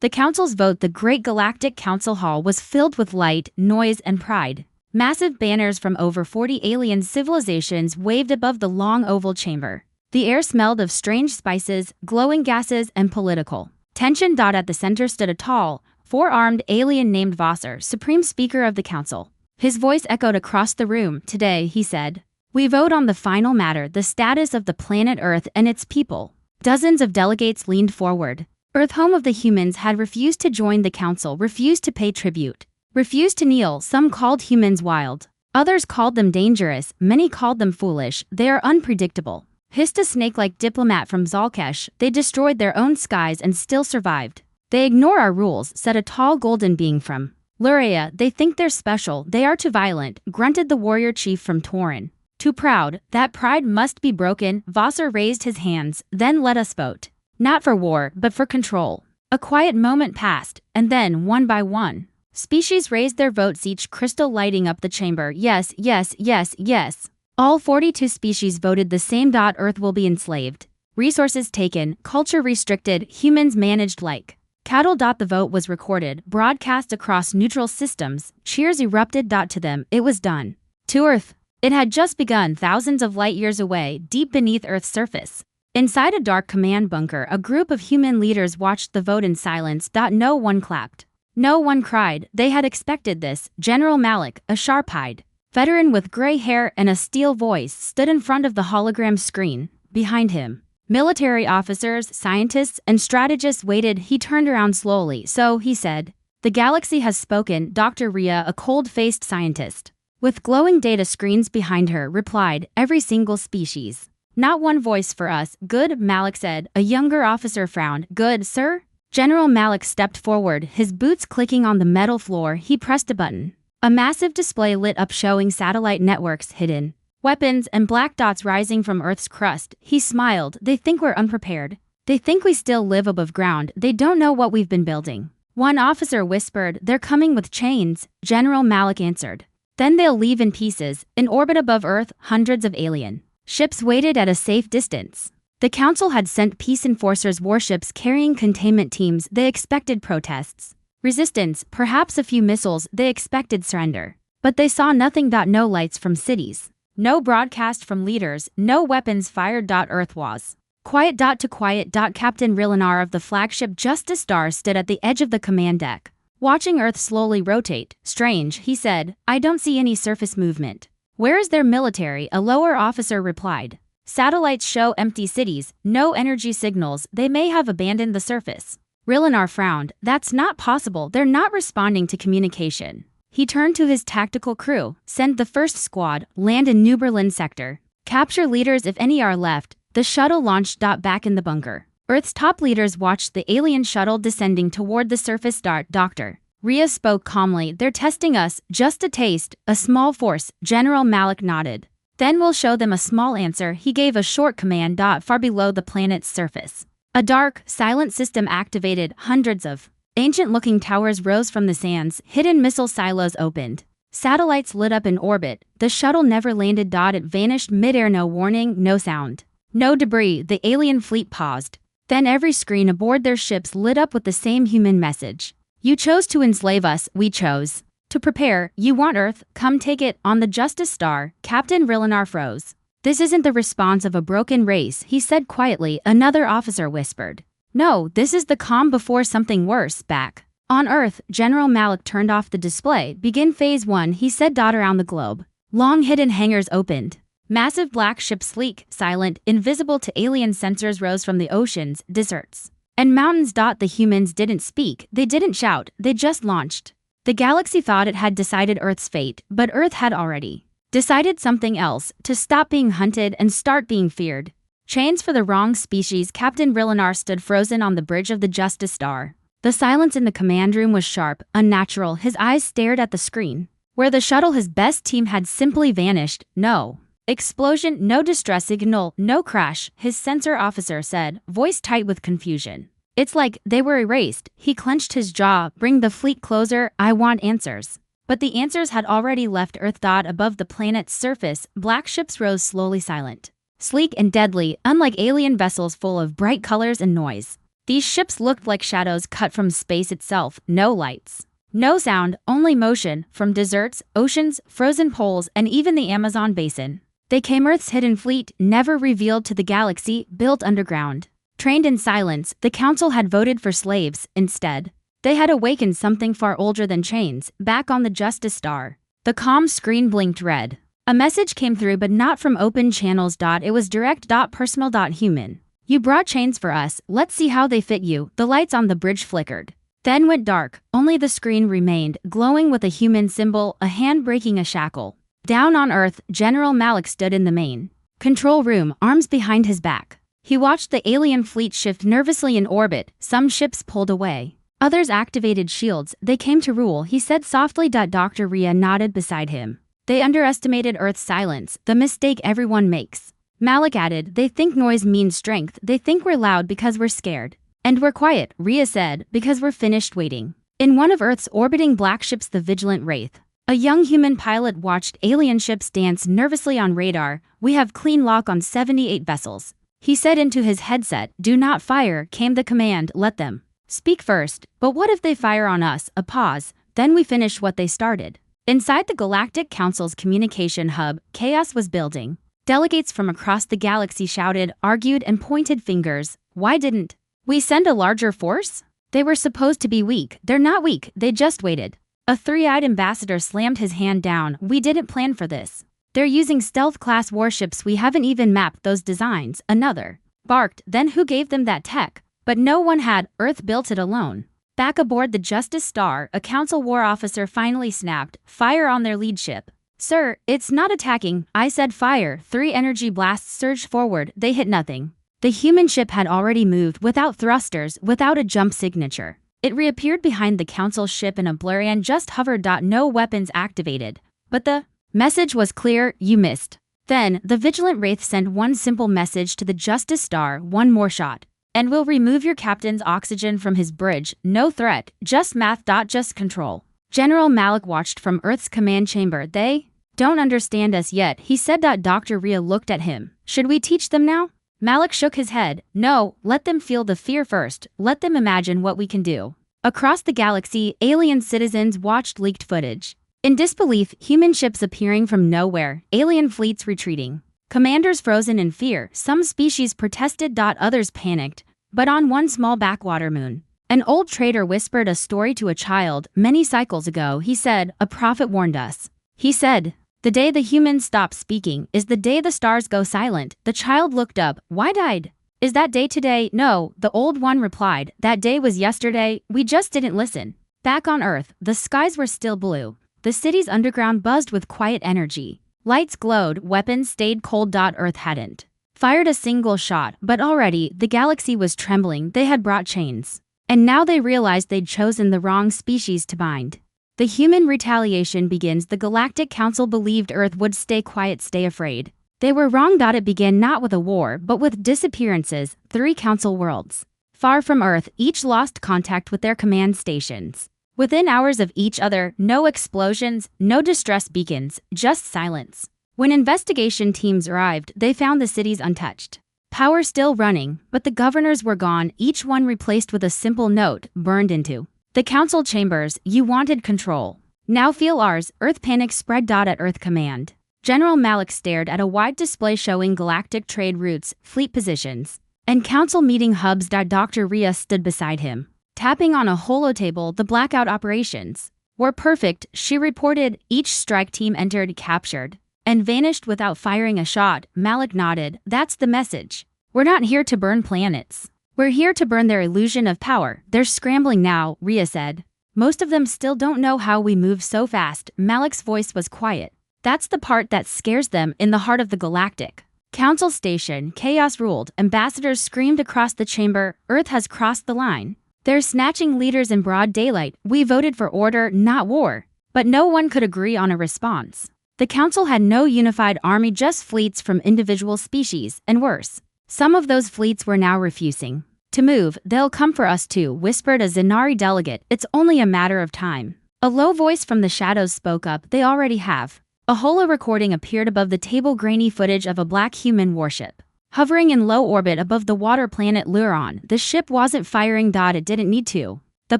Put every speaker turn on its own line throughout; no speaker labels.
The council's vote, the Great Galactic Council Hall, was filled with light, noise, and pride. Massive banners from over 40 alien civilizations waved above the long oval chamber. The air smelled of strange spices, glowing gases, and political tension. At the center stood a tall, four-armed alien named Vassar, Supreme Speaker of the Council. His voice echoed across the room. Today, he said, we vote on the final matter, the status of the planet Earth and its people. Dozens of delegates leaned forward. Earth, home of the humans, had refused to join the council, refused to pay tribute, refused to kneel. Some called humans wild. Others called them dangerous. Many called them foolish. They are unpredictable. Hissed a snake-like diplomat from Zalkesh. They destroyed their own skies and still survived. They ignore our rules, said a tall golden being from Luria. They think they're special. They are too violent, grunted the warrior chief from Tauren. Too proud. That pride must be broken. Vassar raised his hands. Then let us vote. Not for war, but for control. A quiet moment passed, and then, one by one, species raised their votes, each crystal lighting up the chamber. Yes, yes, yes, yes. All 42 species voted the same. Earth will be enslaved. Resources taken, culture restricted, humans managed like cattle. The vote was recorded, broadcast across neutral systems. Cheers erupted. To them, it was done. To Earth, it had just begun, thousands of light years away, deep beneath Earth's surface. Inside a dark command bunker, a group of human leaders watched the vote in silence. No one clapped. No one cried. They had expected this. General Malik, a sharp-eyed veteran with gray hair and a steel voice, stood in front of the hologram screen. Behind him, military officers, scientists, and strategists waited. He turned around slowly. So, he said, the galaxy has spoken. Dr. Rhea, a cold-faced scientist with glowing data screens behind her, replied, every single species. Not one voice for us. Good, Malik said. A younger officer frowned. Good, sir? General Malik stepped forward, his boots clicking on the metal floor. He pressed a button. A massive display lit up, showing satellite networks, hidden weapons, and black dots rising from Earth's crust. He smiled. They think we're unprepared. They think we still live above ground. They don't know what we've been building. One officer whispered, they're coming with chains. General Malik answered. Then they'll leave in pieces. In orbit above Earth, hundreds of alien ships waited at a safe distance. The council had sent peace enforcers, warships carrying containment teams. They expected protests, resistance, perhaps a few missiles. They expected surrender. But they saw nothing. No lights from cities. No broadcast from leaders. No weapons fired. Earth was quiet. To quiet. Captain Rilinar of the flagship Justice Star stood at the edge of the command deck, watching Earth slowly rotate. Strange, he said. I don't see any surface movement. Where is their military? A lower officer replied. Satellites show empty cities, no energy signals. They may have abandoned the surface. Rilinar frowned. That's not possible. They're not responding to communication. He turned to his tactical crew. Send the first squad. Land in New Berlin sector. Capture leaders if any are left. The shuttle launched. Back in the bunker, Earth's top leaders watched the alien shuttle descending toward the surface. Dr. Rhea spoke calmly. They're testing us. Just a taste. A small force. General Malik nodded. Then we'll show them a small answer. He gave a short command. Far below the planet's surface, a dark, silent system activated. Hundreds of ancient-looking towers rose from the sands. Hidden missile silos opened. Satellites lit up in orbit. The shuttle never landed. It vanished midair. No warning, no sound, no debris. The alien fleet paused. Then every screen aboard their ships lit up with the same human message. You chose to enslave us. We chose to prepare. You want Earth? Come take it. On the Justice Star, Captain Rilinar froze. This isn't the response of a broken race, he said quietly. Another officer whispered. No, this is the calm before something worse. Back on Earth, General Malik turned off the display. Begin Phase 1, he said. Around the globe, long hidden hangars opened. Massive black ships, sleek, silent, invisible to alien sensors, rose from the oceans, deserts, and mountains. The humans didn't speak, they didn't shout, they just launched. The galaxy thought it had decided Earth's fate, but Earth had already decided something else, to stop being hunted and start being feared. Chains for the wrong species. Captain Rilinar stood frozen on the bridge of the Justice Star. The silence in the command room was sharp, unnatural. His eyes stared at the screen, where the shuttle his best team had simply vanished. No explosion, no distress signal, no crash, his sensor officer said, voice tight with confusion. It's like they were erased. He clenched his jaw. Bring the fleet closer. I want answers. But the answers had already left Earth. Above the planet's surface, black ships rose slowly, silent, sleek and deadly, unlike alien vessels full of bright colors and noise. These ships looked like shadows cut from space itself, no lights. No sound, only motion, from deserts, oceans, frozen poles, and even the Amazon basin. They came Earth's hidden fleet, never revealed to the galaxy, built underground. Trained in silence, the Council had voted for slaves, instead. They had awakened something far older than chains, back on the Justice Star. The comm screen blinked red. A message came through, but not from open channels. It was direct. Personal. Human. You brought chains for us, let's see how they fit you. The lights on the bridge flickered. Then went dark, only the screen remained, glowing with a human symbol, a hand breaking a shackle. Down on Earth, General Malik stood in the main control room, arms behind his back. He watched the alien fleet shift nervously in orbit, some ships pulled away. Others activated shields, they came to rule, he said softly. Dr. Rhea nodded beside him. They underestimated Earth's silence, the mistake everyone makes. Malik added, they think noise means strength, they think we're loud because we're scared. And we're quiet, Rhea said, because we're finished waiting. In one of Earth's orbiting black ships, the Vigilant Wraith, a young human pilot watched alien ships dance nervously on radar. We have clean lock on 78 vessels. He said into his headset, do not fire, came the command, let them speak first. But what if they fire on us? A pause, then we finish what they started. Inside the Galactic Council's communication hub, chaos was building. Delegates from across the galaxy shouted, argued, and pointed fingers. Why didn't we send a larger force? They were supposed to be weak. They're not weak, they just waited. A three-eyed ambassador slammed his hand down. We didn't plan for this. They're using stealth-class warships, we haven't even mapped those designs. Another barked, then who gave them that tech? But no one had, Earth built it alone. Back aboard the Justice Star, a council war officer finally snapped, fire on their lead ship. Sir, it's not attacking, I said fire. 3 energy blasts surged forward, they hit nothing. The human ship had already moved, without thrusters, without a jump signature. It reappeared behind the Council ship in a blur and just hovered. No weapons activated. But the message was clear, you missed. Then, the Vigilant Wraith sent one simple message to the Justice Star, one more shot. And we'll remove your captain's oxygen from his bridge, no threat, just math. Just control. General Malik watched from Earth's command chamber. They don't understand us yet, he said. Dr. Rhea looked at him. Should we teach them now? Malik shook his head. No, let them feel the fear first, let them imagine what we can do. Across the galaxy, alien citizens watched leaked footage. In disbelief, human ships appearing from nowhere, alien fleets retreating. Commanders frozen in fear, some species protested. Others panicked. But on one small backwater moon, an old trader whispered a story to a child. Many cycles ago, he said, a prophet warned us. He said, the day the humans stop speaking is the day the stars go silent. The child looked up. Why died? Is that day today? No, the old one replied. That day was yesterday, we just didn't listen. Back on Earth, the skies were still blue. The city's underground buzzed with quiet energy. Lights glowed, weapons stayed cold. Earth hadn't fired a single shot, but already the galaxy was trembling. They had brought chains. And now they realized they'd chosen the wrong species to bind. The human retaliation begins. The Galactic Council believed Earth would stay quiet, stay afraid. They were wrong. It began not with a war, but with disappearances. 3 council worlds far from Earth, each lost contact with their command stations. Within hours of each other, no explosions, no distress beacons, just silence. When investigation teams arrived, they found the cities untouched. Power still running, but the governors were gone, each one replaced with a simple note, burned into the council chambers. You wanted control. Now feel ours. Earth panic spread. At Earth command, General Malik stared at a wide display showing galactic trade routes, fleet positions, and council meeting hubs. Dr. Rhea stood beside him, tapping on a holotable. The blackout operations were perfect, she reported. Each strike team entered, captured, and vanished without firing a shot. Malik nodded. That's the message. We're not here to burn planets. We're here to burn their illusion of power. They're scrambling now, Rhea said. Most of them still don't know how we move so fast. Malik's voice was quiet. That's the part that scares them. In the heart of the Galactic Council station, chaos ruled. Ambassadors screamed across the chamber. Earth has crossed the line. They're snatching leaders in broad daylight. We voted for order, not war. But no one could agree on a response. The council had no unified army, just fleets from individual species, and worse, some of those fleets were now refusing to move. They'll come for us too, whispered a Zenari delegate. It's only a matter of time. A low voice from the shadows spoke up. They already have. A holo recording appeared above the table, grainy footage of a black human warship. Hovering in low orbit above the water planet Luron, the ship wasn't firing. It didn't need to. The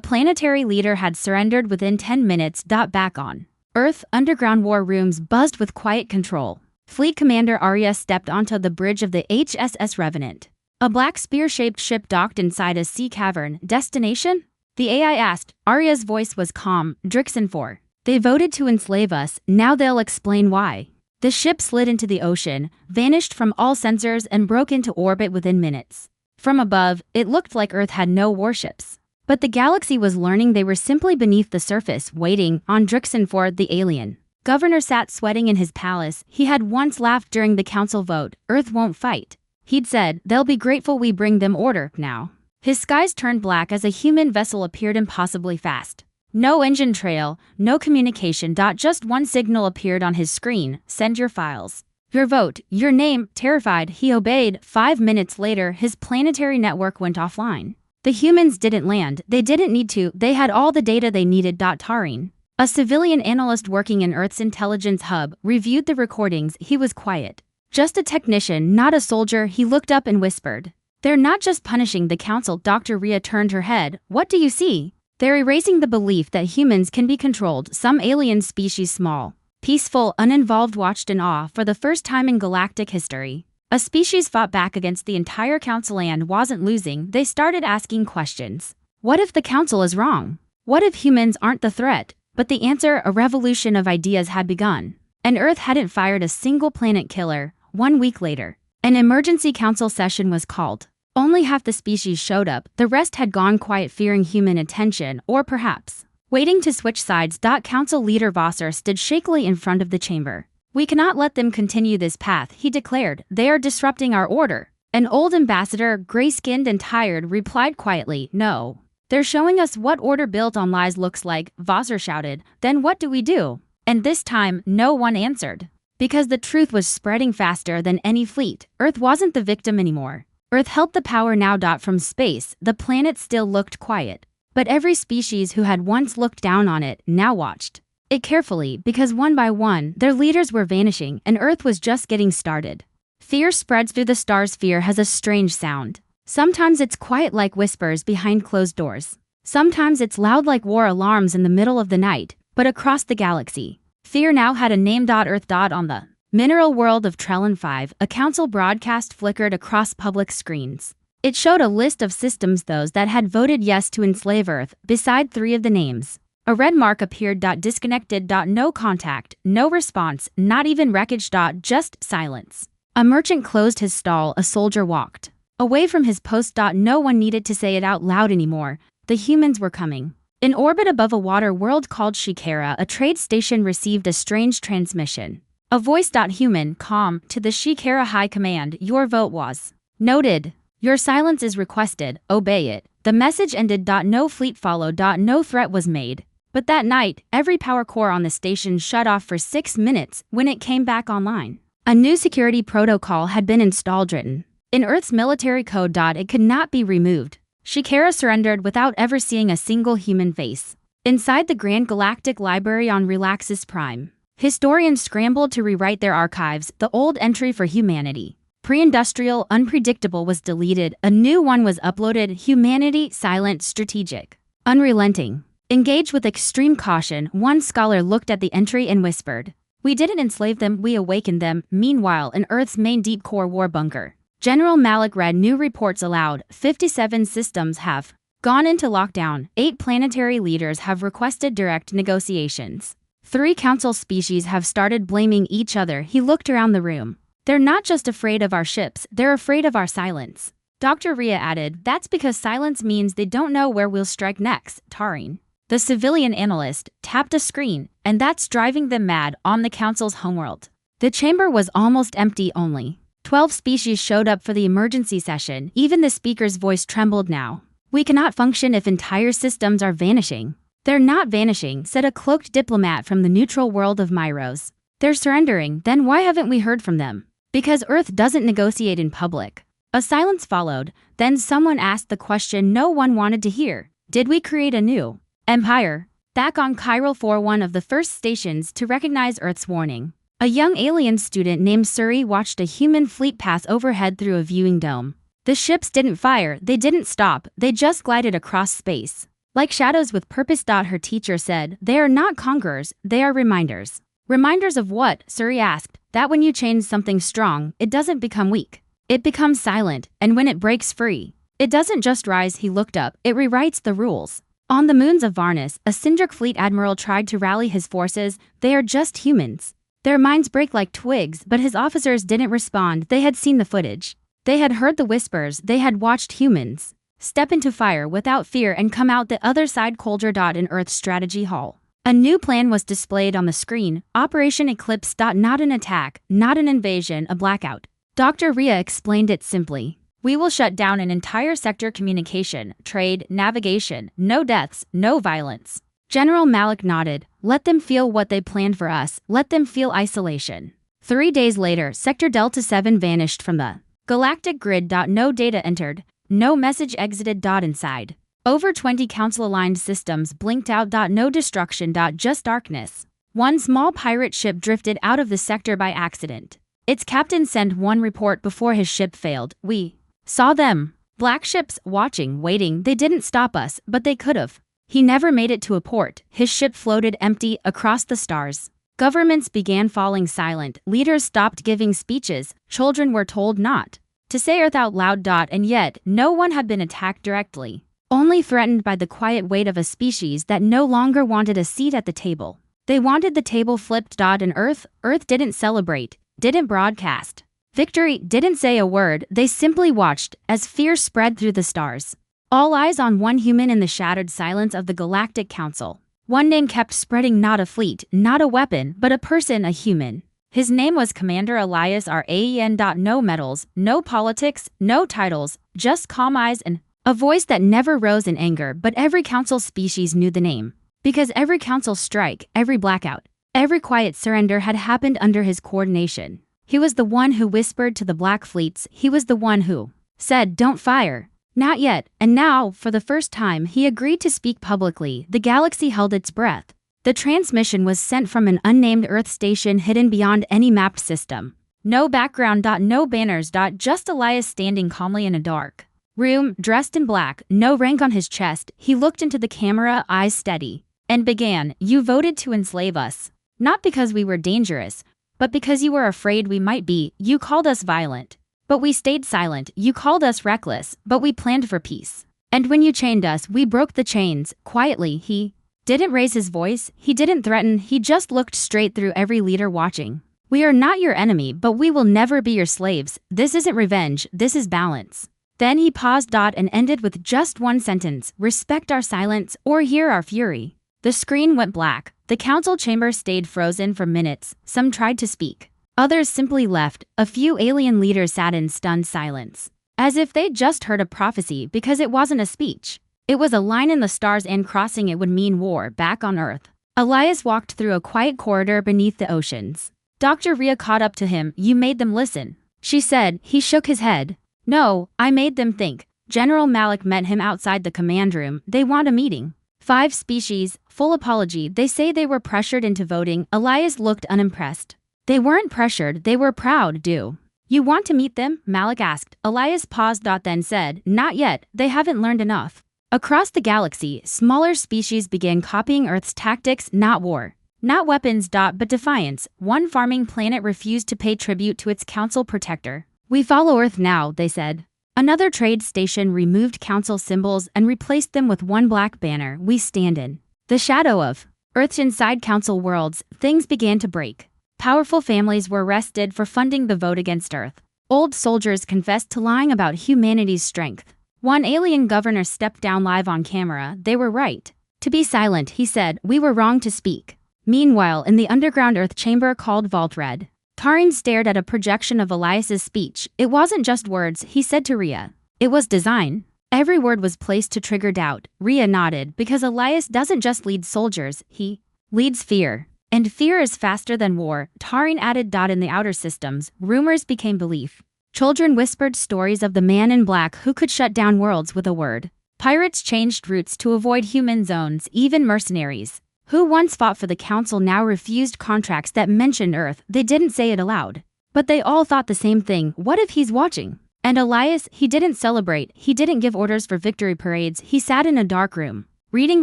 planetary leader had surrendered within 10 minutes. Back on Earth, underground war rooms buzzed with quiet control. Fleet Commander Arya stepped onto the bridge of the HSS Revenant. A black spear-shaped ship docked inside a sea cavern. Destination? The AI asked. Arya's voice was calm. Drixen 4. They voted to enslave us, now they'll explain why. The ship slid into the ocean, vanished from all sensors, and broke into orbit within minutes. From above, it looked like Earth had no warships. But the galaxy was learning they were simply beneath the surface, waiting on Drixen 4, the alien. Governor sat sweating in his palace. He had once laughed during the council vote. Earth won't fight. He'd said, they'll be grateful we bring them order now. His skies turned black as a human vessel appeared impossibly fast. No engine trail, no communication. Just one signal appeared on his screen. Send your files. Your vote, your name. Terrified, he obeyed. 5 minutes later, his planetary network went offline. The humans didn't land. They didn't need to. They had all the data they needed. Taryn, a civilian analyst working in Earth's intelligence hub, reviewed the recordings. He was quiet. Just a technician, not a soldier. He looked up and whispered. They're not just punishing the council. Dr. Rhea turned her head. What do you see? They're erasing the belief that humans can be controlled. Some alien species, small, peaceful, uninvolved, watched in awe for the first time in galactic history. A species fought back against the entire council and wasn't losing. They started asking questions. What if the council is wrong? What if humans aren't the threat? But the answer, a revolution of ideas had begun. And Earth hadn't fired a single planet killer. 1 week later, an emergency council session was called. Only half the species showed up. The rest had gone quiet, fearing human attention, or perhaps waiting to switch sides. Council leader Vassar stood shakily in front of the chamber. We cannot let them continue this path, he declared. They are disrupting our order. An old ambassador, gray-skinned and tired, replied quietly, no. They're showing us what order built on lies looks like, Vassar shouted. Then what do we do? And this time, no one answered. Because the truth was spreading faster than any fleet. Earth wasn't the victim anymore. Earth held the power now. From space, the planet still looked quiet. But every species who had once looked down on it now watched it carefully, because one by one, their leaders were vanishing and Earth was just getting started. Fear spreads through the stars. Fear has a strange sound. Sometimes it's quiet like whispers behind closed doors. Sometimes it's loud like war alarms in the middle of the night. But across the galaxy, fear now had a name. Earth. On the mineral world of Trellin 5, a council broadcast flickered across public screens. It showed a list of systems, those that had voted yes to enslave Earth, beside 3 of the names. A red mark appeared. Disconnected. No contact, no response, not even wreckage. Just silence. A merchant closed his stall. A soldier walked away from his post. No one needed to say it out loud anymore. The humans were coming. In orbit above a water world called Shikara, a trade station received a strange transmission. A voice. Human, calm, to the Shikara High Command, your vote was noted. Your silence is requested, obey it. The message ended. No fleet followed. No threat was made. But that night, every power core on the station shut off for 6 minutes. When it came back online, a new security protocol had been installed, written in Earth's military code. It could not be removed. Shikara surrendered without ever seeing a single human face. Inside the Grand Galactic Library on Relaxis Prime, historians scrambled to rewrite their archives. The old entry for humanity, pre-industrial, unpredictable, was deleted. A new one was uploaded. Humanity, silent, strategic, unrelenting, engaged with extreme caution. One scholar looked at the entry and whispered, we didn't enslave them, we awakened them. Meanwhile, in Earth's main deep core war bunker, General Malik read new reports aloud. 57 systems have gone into lockdown. 8 planetary leaders have requested direct negotiations. 3 council species have started blaming each other. He looked around the room. They're not just afraid of our ships, they're afraid of our silence. Dr. Rhea added, that's because silence means they don't know where we'll strike next. Taryn, the civilian analyst, tapped a screen, and that's driving them mad. On the council's homeworld, the chamber was almost empty. Only 12 species showed up for the emergency session. Even the speaker's voice trembled now. We cannot function if entire systems are vanishing. They're not vanishing, said a cloaked diplomat from the neutral world of Myros. They're surrendering. Then why haven't we heard from them? Because Earth doesn't negotiate in public. A silence followed. Then someone asked the question no one wanted to hear. Did we create a new empire? Back on Chiral 4, one of the first stations to recognize Earth's warning, A young alien student named Suri watched a human fleet pass overhead through a viewing dome. The ships didn't fire, they didn't stop, they just glided across space. Like shadows with purpose. Her teacher said, they are not conquerors, they are reminders. Reminders of what? Suri asked. That when you change something strong, it doesn't become weak. It becomes silent, and when it breaks free, it doesn't just rise. He looked up, it rewrites the rules. On the moons of Varnus, a Syndric fleet admiral tried to rally his forces. They are just humans. Their minds break like twigs, but his officers didn't respond. They had seen the footage. They had heard the whispers. They had watched humans step into fire without fear and come out the other side colder. In Earth's strategy hall, a new plan was displayed on the screen. Operation Eclipse. Not an attack, not an invasion, a blackout. Dr. Rhea explained it simply. We will shut down an entire sector: communication, trade, navigation, no deaths, no violence. General Malik nodded. Let them feel what they planned for us. Let them feel isolation. 3 days later, Sector Delta 7 vanished from the galactic grid. No data entered. No message exited. Inside, over 20 council-aligned systems blinked out. No destruction. Just darkness. One small pirate ship drifted out of the sector by accident. Its captain sent one report before his ship failed. We saw them. Black ships, watching, waiting. They didn't stop us, but they could've. He never made it to a port. His ship floated empty across the stars. Governments began falling silent. Leaders stopped giving speeches. Children were told not to say Earth out loud. And yet, no one had been attacked directly. Only threatened by the quiet weight of a species that no longer wanted a seat at the table. They wanted the table flipped. And Earth didn't celebrate, didn't broadcast victory, didn't say a word. They simply watched as fear spread through the stars. All eyes on one human in the shattered silence of the Galactic Council. One name kept spreading, not a fleet, not a weapon, but a person, a human. His name was Commander Elias Raen. No medals, no politics, no titles, just calm eyes and a voice that never rose in anger. But every council species knew the name. Because every council strike, every blackout, every quiet surrender had happened under his coordination. He was the one who whispered to the black fleets. He was the one who said, don't fire. Not yet, and now, for the first time, he agreed to speak publicly. The galaxy held its breath. The transmission was sent from an unnamed Earth station hidden beyond any mapped system. No background. No banners. Just Elias standing calmly in a dark room, dressed in black, no rank on his chest. He looked into the camera, eyes steady, and began, you voted to enslave us. Not because we were dangerous, but because you were afraid we might be. You called us violent. But we stayed silent. You called us reckless, but we planned for peace. And when you chained us, we broke the chains. Quietly, he didn't raise his voice, he didn't threaten, he just looked straight through every leader watching. We are not your enemy, but we will never be your slaves. This isn't revenge, this is balance. Then he paused. And ended with just one sentence, respect our silence, or hear our fury. The screen went black. The council chamber stayed frozen for minutes. Some tried to speak. Others simply left. A few alien leaders sat in stunned silence, as if they'd just heard a prophecy, because it wasn't a speech. It was a line in the stars, and crossing it would mean war back on Earth. Elias walked through a quiet corridor beneath the oceans. Dr. Rhea caught up to him. You made them listen, she said. He shook his head. No, I made them think. General Malik met him outside the command room. They want a meeting. 5 species, full apology. They say they were pressured into voting. Elias looked unimpressed. They weren't pressured, they were proud. Do you want to meet them? Malik asked. Elias paused. Then said, not yet, they haven't learned enough. Across the galaxy, smaller species began copying Earth's tactics, not war, not weapons. But defiance. One farming planet refused to pay tribute to its council protector. We follow Earth now, they said. Another trade station removed council symbols and replaced them with one black banner. We stand in the shadow of Earth's inside council worlds. Things began to break. Powerful families were arrested for funding the vote against Earth. Old soldiers confessed to lying about humanity's strength. One alien governor stepped down live on camera. They were right to be silent, he said. We were wrong to speak. Meanwhile, in the underground Earth chamber called Vault Red, Tarin stared at a projection of Elias's speech. It wasn't just words, he said to Rhea. It was design. Every word was placed to trigger doubt. Rhea nodded, because Elias doesn't just lead soldiers, he leads fear. And fear is faster than war, Tarin added. In the outer systems, rumors became belief. Children whispered stories of the man in black who could shut down worlds with a word. Pirates changed routes to avoid human zones, even mercenaries who once fought for the Council now refused contracts that mentioned Earth. They didn't say it aloud, but they all thought the same thing. What if he's watching? And Elias, he didn't celebrate, he didn't give orders for victory parades, he sat in a dark room, reading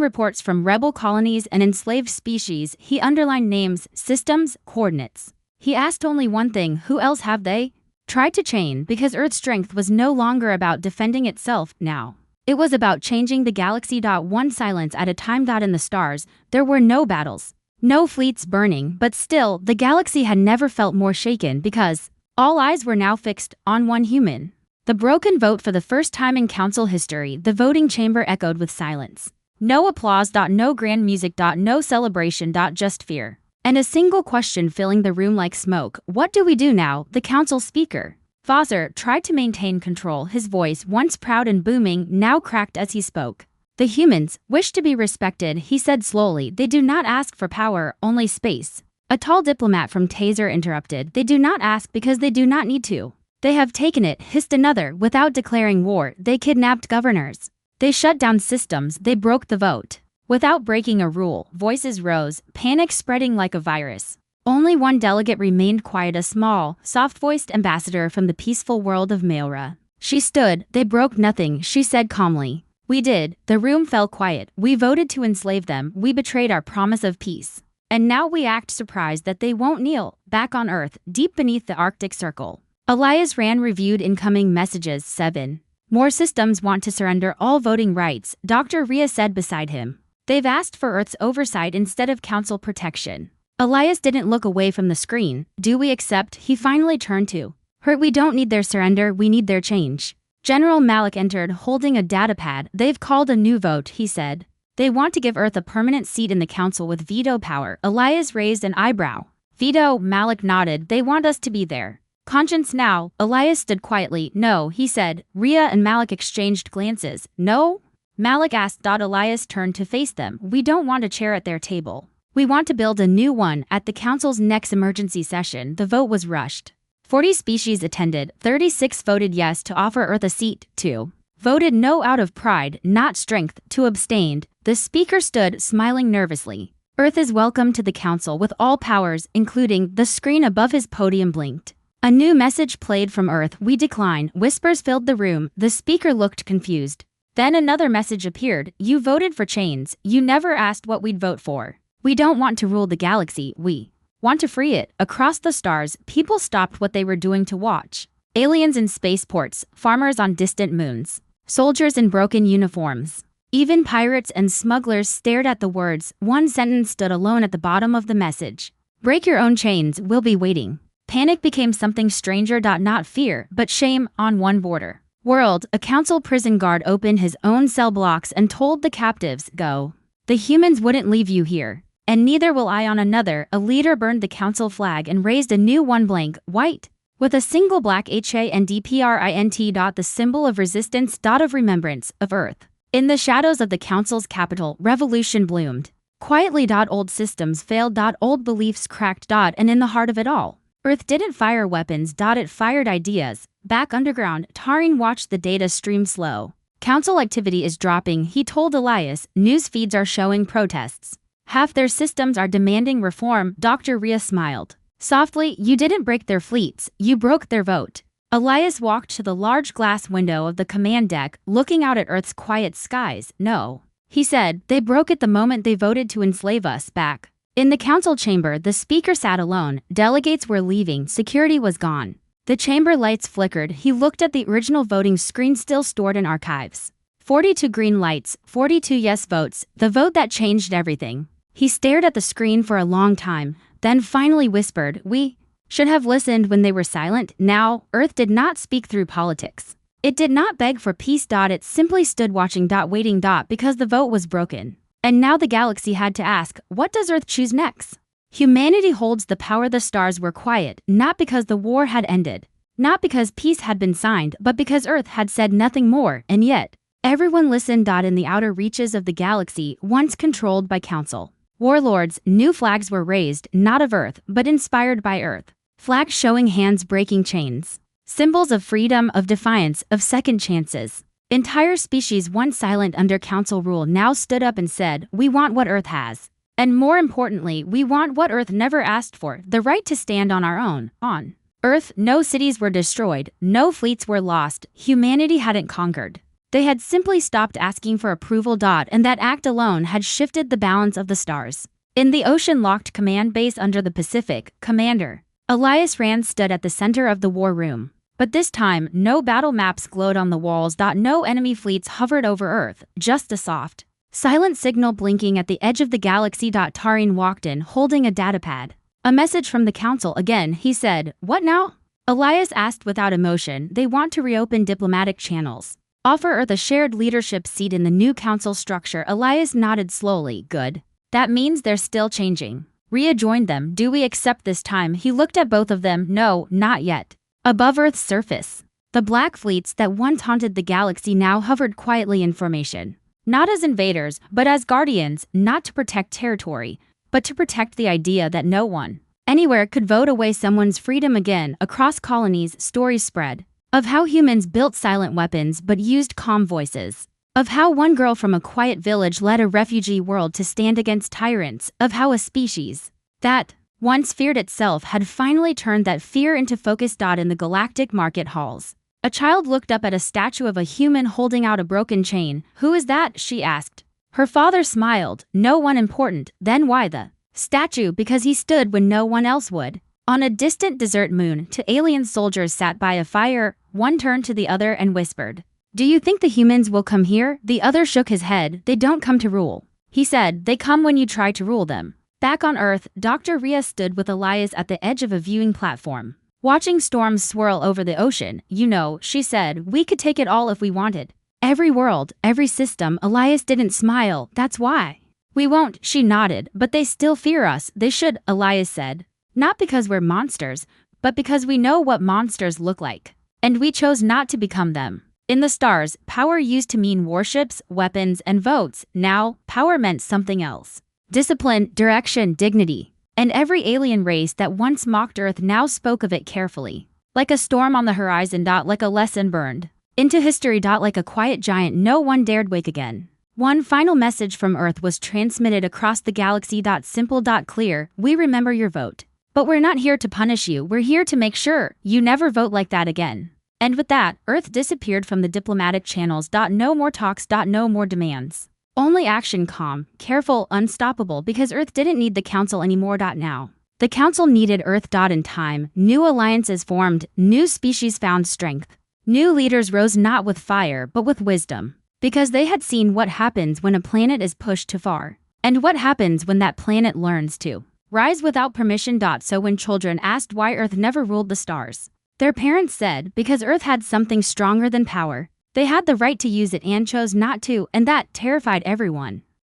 reports from rebel colonies and enslaved species. He underlined names, systems, coordinates. He asked only one thing: who else have they tried to chain? Because Earth's strength was no longer about defending itself now. It was about changing the galaxy. One silence at a time. In the stars, there were no battles, no fleets burning, but still, the galaxy had never felt more shaken because all eyes were now fixed on one human. The broken vote. For the first time in Council history, the voting chamber echoed with silence. No applause. No grand music. No celebration. Just fear. And a single question filling the room like smoke. What do we do now? The Council speaker, Foster, tried to maintain control. His voice, once proud and booming, now cracked as he spoke. The humans wish to be respected, he said slowly. They do not ask for power, only space. A tall diplomat from Taser interrupted. They do not ask because they do not need to. They have taken it, hissed another. Without declaring war, they kidnapped governors. They shut down systems, they broke the vote. Without breaking a rule, voices rose, panic spreading like a virus. Only one delegate remained quiet, a small, soft-voiced ambassador from the peaceful world of Mayra. She stood. They broke nothing, she said calmly. We did. The room fell quiet. We voted to enslave them. We betrayed our promise of peace. And now we act surprised that they won't kneel. Back on Earth, deep beneath the Arctic Circle, Elias Rand reviewed incoming messages. 7. More systems want to surrender all voting rights, Dr. Rhea said beside him. They've asked for Earth's oversight instead of Council protection. Elias didn't look away from the screen. Do we accept? He finally turned to her. We don't need their surrender, we need their change. General Malik entered, holding a datapad. They've called a new vote, he said. They want to give Earth a permanent seat in the Council with veto power. Elias raised an eyebrow. Veto? Malik nodded. They want us to be there. Conscience now. Elias stood quietly. No, he said. Rhea and Malik exchanged glances. No? Malik asked. Elias turned to face them. We don't want a chair at their table. We want to build a new one. At the Council's next emergency session, the vote was rushed. 40 species attended. 36 voted yes to offer Earth a seat. 2 voted no out of pride, not strength. 2 abstained. The speaker stood, smiling nervously. Earth is welcome to the Council with all powers, including. The screen above his podium blinked. A new message played from Earth. We decline. Whispers filled the room. The speaker looked confused. Then another message appeared. You voted for chains. You never asked what we'd vote for. We don't want to rule the galaxy, we want to free it. Across the stars, people stopped what they were doing to watch. Aliens in spaceports, farmers on distant moons, soldiers in broken uniforms. Even pirates and smugglers stared at the words. One sentence stood alone at the bottom of the message. Break your own chains, we'll be waiting. Panic became something stranger. Not fear, but shame. On one border world, a Council prison guard opened his own cell blocks and told the captives, go. The humans wouldn't leave you here. And neither will I. On another, a leader burned the Council flag and raised a new one, blank, white, with a single black HANDPRINT. The symbol of resistance. Of remembrance, of Earth. In the shadows of the Council's capital, revolution bloomed. Quietly. Old systems failed. Old beliefs cracked. And in the heart of it all, Earth didn't fire weapons. It fired ideas. Back underground, Tarin watched the data stream slow. Council activity is dropping, he told Elias. News feeds are showing protests. Half their systems are demanding reform. Dr. Rhea smiled softly. You didn't break their fleets, you broke their vote. Elias walked to the large glass window of the command deck, looking out at Earth's quiet skies. No, he said, they broke it the moment they voted to enslave us. Back in the Council chamber, the speaker sat alone. Delegates were leaving, security was gone. The chamber lights flickered. He looked at the original voting screen still stored in archives. 42 green lights, 42 yes votes, the vote that changed everything. He stared at the screen for a long time, then finally whispered, we should have listened when they were silent. Now, Earth did not speak through politics. It did not beg for peace. It simply stood watching. Waiting. Because the vote was broken. And now the galaxy had to ask, what does Earth choose next? Humanity holds the power. The stars were quiet, not because the war had ended, not because peace had been signed, but because Earth had said nothing more. And yet, everyone listened. In the outer reaches of the galaxy, once controlled by Council warlords, new flags were raised, not of Earth, but inspired by Earth. Flags showing hands breaking chains. Symbols of freedom, of defiance, of second chances. Entire species once silent under Council rule now stood up and said, we want what Earth has. And more importantly, we want what Earth never asked for, the right to stand on our own. On Earth, no cities were destroyed, no fleets were lost, humanity hadn't conquered. They had simply stopped asking for approval. And that act alone had shifted the balance of the stars. In the ocean-locked command base under the Pacific, Commander Elias Rand stood at the center of the war room. But this time, no battle maps glowed on the walls. No enemy fleets hovered over Earth, just a soft, silent signal blinking at the edge of the galaxy. Tarin walked in, holding a datapad. A message from the council again, he said. What now? Elias asked without emotion. They want to reopen diplomatic channels. Offer Earth a shared leadership seat in the new council structure. Elias nodded slowly. Good. That means they're still changing. Rhea joined them. Do we accept this time? He looked at both of them. No, not yet. Above Earth's surface, the black fleets that once haunted the galaxy now hovered quietly in formation. Not as invaders, but as guardians, not to protect territory, but to protect the idea that no one, anywhere could vote away someone's freedom again. Across colonies, stories spread of how humans built silent weapons but used calm voices. Of how one girl from a quiet village led a refugee world to stand against tyrants. Of how a species that once feared itself had finally turned that fear into focus. In the galactic market halls, a child looked up at a statue of a human holding out a broken chain. Who is that? She asked. Her father smiled. No one important. Then why the statue? Because he stood when no one else would. On a distant desert moon, two alien soldiers sat by a fire. One turned to the other and whispered, "Do you think the humans will come here?" The other shook his head. "They don't come to rule," he said. "They come when you try to rule them." Back on Earth, Dr. Rhea stood with Elias at the edge of a viewing platform, watching storms swirl over the ocean. "You know," she said, "we could take it all if we wanted. Every world, every system." Elias didn't smile. "That's why." "We won't," she nodded. "But they still fear us." "They should," Elias said. "Not because we're monsters, but because we know what monsters look like. And we chose not to become them." In the stars, power used to mean warships, weapons, and votes. Now, power meant something else. Discipline, direction, dignity. And every alien race that once mocked Earth now spoke of it carefully. Like a storm on the horizon. Like a lesson burned into history. Like a quiet giant no one dared wake again. One final message from Earth was transmitted across the galaxy. Simple, clear. We remember your vote. But we're not here to punish you. We're here to make sure you never vote like that again. And with that, Earth disappeared from the diplomatic channels. No more talks. No more demands. Only action. Calm, careful, unstoppable, because Earth didn't need the Council anymore. Now, the Council needed Earth. In time, new alliances formed, new species found strength. New leaders rose not with fire but with wisdom. Because they had seen what happens when a planet is pushed too far. And what happens when that planet learns to rise without permission. So when children asked why Earth never ruled the stars, their parents said because Earth had something stronger than power. They had the right to use it and chose not to, and that terrified everyone.